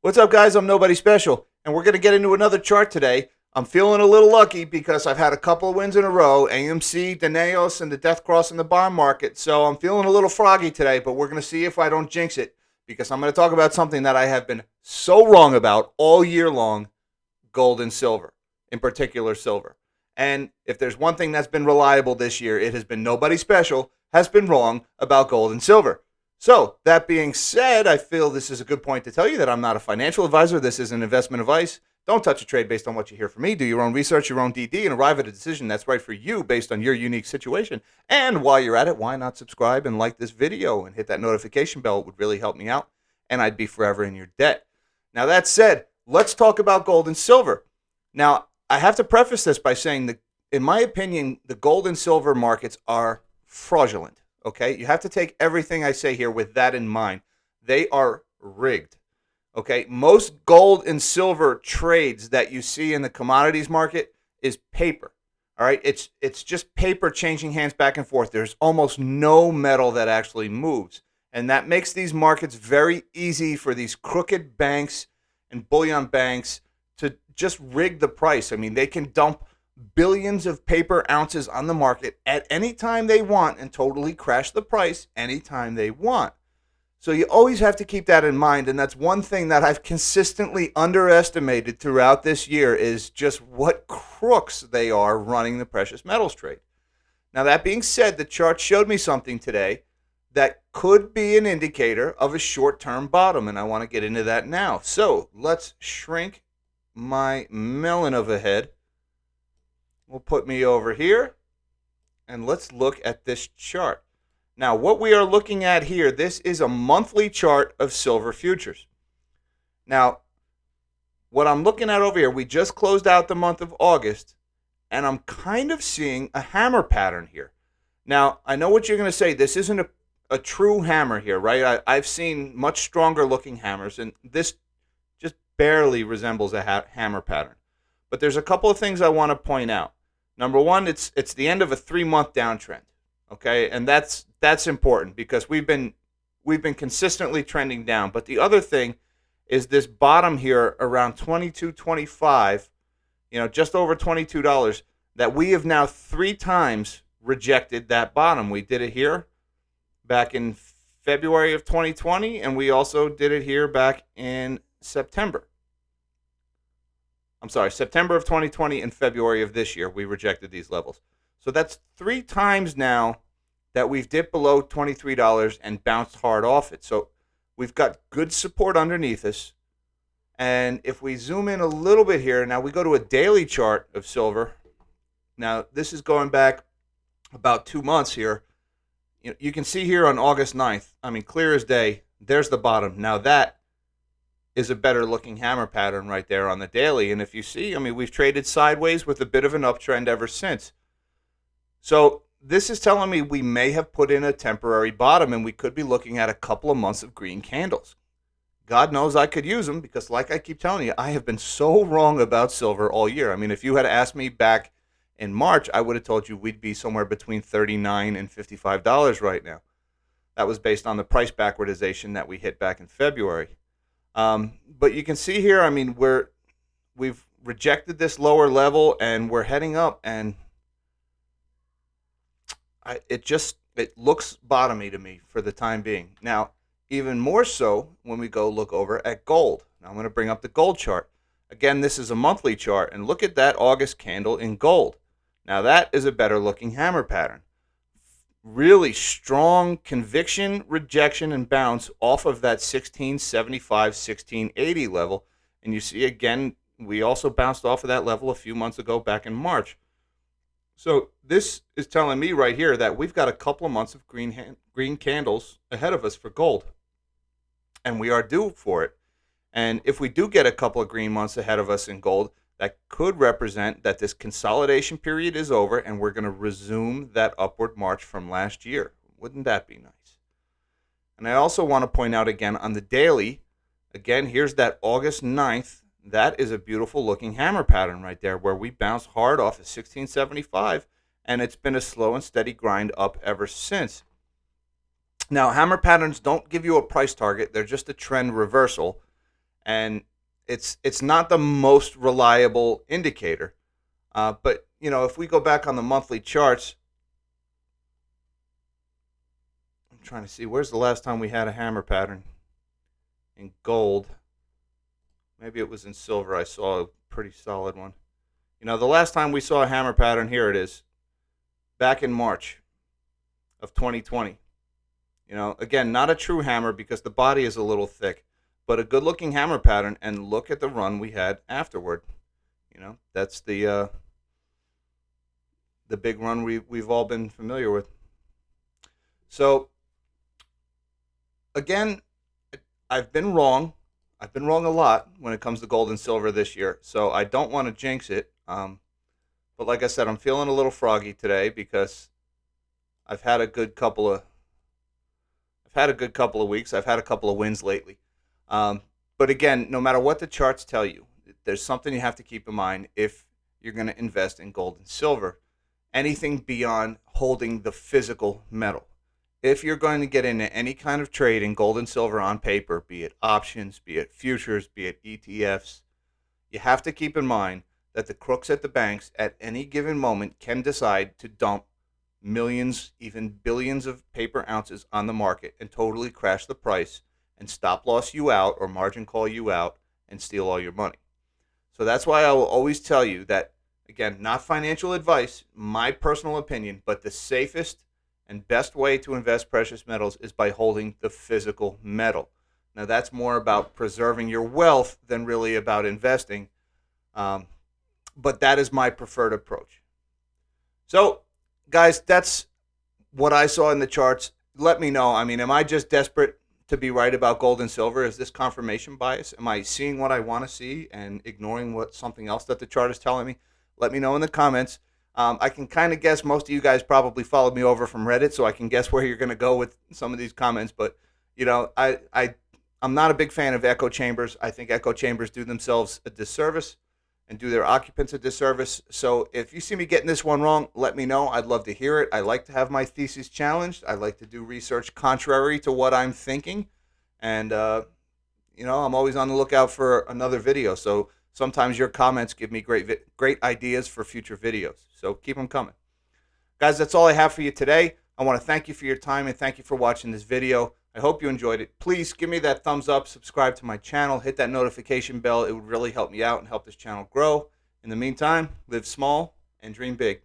What's up, guys? I'm Nobody Special, and we're going to get into another chart today. I'm feeling a little lucky because I've had a couple of wins in a row, AMC, Danaos, and the Death Cross in the bond market. So I'm feeling a little froggy today, but we're going to see if I don't jinx it because I'm going to talk about something that I have been so wrong about all year long, gold and silver, in particular silver. And if there's one thing that's been reliable this year, it has been Nobody Special has been wrong about gold and silver. So, that being said, I feel this is a good point to tell you that I'm not a financial advisor. This is an investment advice. Don't touch a trade based on what you hear from me. Do your own research, your own DD, and arrive at a decision that's right for you based on your unique situation. And while you're at it, why not subscribe and like this video and hit that notification bell? It would really help me out, and I'd be forever in your debt. Now, that said, let's talk about gold and silver. Now, I have to preface this by saying that, in my opinion, the gold and silver markets are fraudulent. Okay, you have to take everything I say here with that in mind. They are rigged. Okay, most gold and silver trades that you see in the commodities market is paper. All right, it's just paper changing hands back and forth. There's almost no metal that actually moves, and that makes these markets very easy for these crooked banks and bullion banks to just rig the price. I mean, they can dump billions of paper ounces on the market at any time they want and totally crash the price anytime they want. So you always have to keep that in mind, and that's one thing that I've consistently underestimated throughout this year is just what crooks they are running the precious metals trade. Now, that being said, the chart showed me something today that could be an indicator of a short-term bottom, and I want to get into that now. So let's shrink my melon of a head. Will put me over here, and let's look at this chart. Now, what we are looking at here, this is a monthly chart of silver futures. Now, what I'm looking at over here, we just closed out the month of August, and I'm kind of seeing a hammer pattern here. Now, I know what you're going to say. This isn't a true hammer here, right? I've seen much stronger looking hammers, and this just barely resembles a hammer pattern. But there's a couple of things I want to point out. Number one, it's the end of a 3-month downtrend, okay, and that's important because we've been consistently trending down. But the other thing is this bottom here around $22.25, just over $22, that we have now 3 times rejected that bottom. We did it here back in February of 2020, and we also did it here back in September of 2020 and February of this year, we rejected these levels. So that's 3 times now that we've dipped below $23 and bounced hard off it. So we've got good support underneath us. And if we zoom in a little bit here, now we go to a daily chart of silver. Now, this is going back about 2 months here. You can see here on August 9th, clear as day, there's the bottom. Now that is a better looking hammer pattern right there on the daily. And if you see, we've traded sideways with a bit of an uptrend ever since. So this is telling me we may have put in a temporary bottom and we could be looking at a couple of months of green candles. God knows I could use them because, like I keep telling you, I have been so wrong about silver all year. If you had asked me back in March, I would have told you we'd be somewhere between $39 and $55 right now. That was based on the price backwardization that we hit back in February. But you can see here, we've rejected this lower level and we're heading up, and it looks bottomy to me for the time being. Now, even more so when we go look over at gold. Now I'm going to bring up the gold chart. Again, this is a monthly chart, and look at that August candle in gold. Now that is a better looking hammer pattern. Really strong conviction, rejection, and bounce off of that 1675, 1680 level. And you see, again, we also bounced off of that level a few months ago back in March. So this is telling me right here that we've got a couple of months of green candles ahead of us for gold. And we are due for it. And if we do get a couple of green months ahead of us in gold, that could represent that this consolidation period is over and we're going to resume that upward march from last year. Wouldn't that be nice? And I also want to point out again on the daily, again, here's that August 9th. That is a beautiful looking hammer pattern right there where we bounced hard off of 1675, and it's been a slow and steady grind up ever since. Now, hammer patterns don't give you a price target. They're just a trend reversal. and it's not the most reliable indicator. But if we go back on the monthly charts, I'm trying to see where's the last time we had a hammer pattern in gold. Maybe it was in silver. I saw a pretty solid one. The last time we saw a hammer pattern, here it is, back in March of 2020. Again, not a true hammer because the body is a little thick, but a good looking hammer pattern. And look at the run we had afterward. That's the big run we've all been familiar with. So again, I've been wrong. I've been wrong a lot when it comes to gold and silver this year, so I don't want to jinx it. But like I said, I'm feeling a little froggy today because I've had a good couple of weeks. I've had a couple of wins lately. But again, no matter what the charts tell you, there's something you have to keep in mind if you're going to invest in gold and silver. Anything beyond holding the physical metal. If you're going to get into any kind of trade in gold and silver on paper, be it options, be it futures, be it ETFs, you have to keep in mind that the crooks at the banks at any given moment can decide to dump millions, even billions of paper ounces on the market and totally crash the price and stop loss you out or margin call you out and steal all your money. So that's why I will always tell you that, again, not financial advice, my personal opinion, but the safest and best way to invest precious metals is by holding the physical metal. Now, that's more about preserving your wealth than really about investing, but that is my preferred approach. So, guys, that's what I saw in the charts. Let me know. I mean, am I just desperate to be right about gold and silver? Is this confirmation bias? Am I seeing what I want to see and ignoring something else that the chart is telling me? Let me know in the comments. I can kind of guess most of you guys probably followed me over from Reddit, so I can guess where you're going to go with some of these comments. But I'm not a big fan of echo chambers. I think echo chambers do themselves a disservice and do their occupants a disservice. So if you see me getting this one wrong, let me know. I'd love to hear it. I like to have my thesis challenged. I like to do research contrary to what I'm thinking, and I'm always on the lookout for another video. So sometimes your comments give me great ideas for future videos. So keep them coming. Guys, that's all I have for you today. I want to thank you for your time and thank you for watching this video. I hope you enjoyed it. Please give me that thumbs up, subscribe to my channel, hit that notification bell. It would really help me out and help this channel grow. In the meantime, live small and dream big.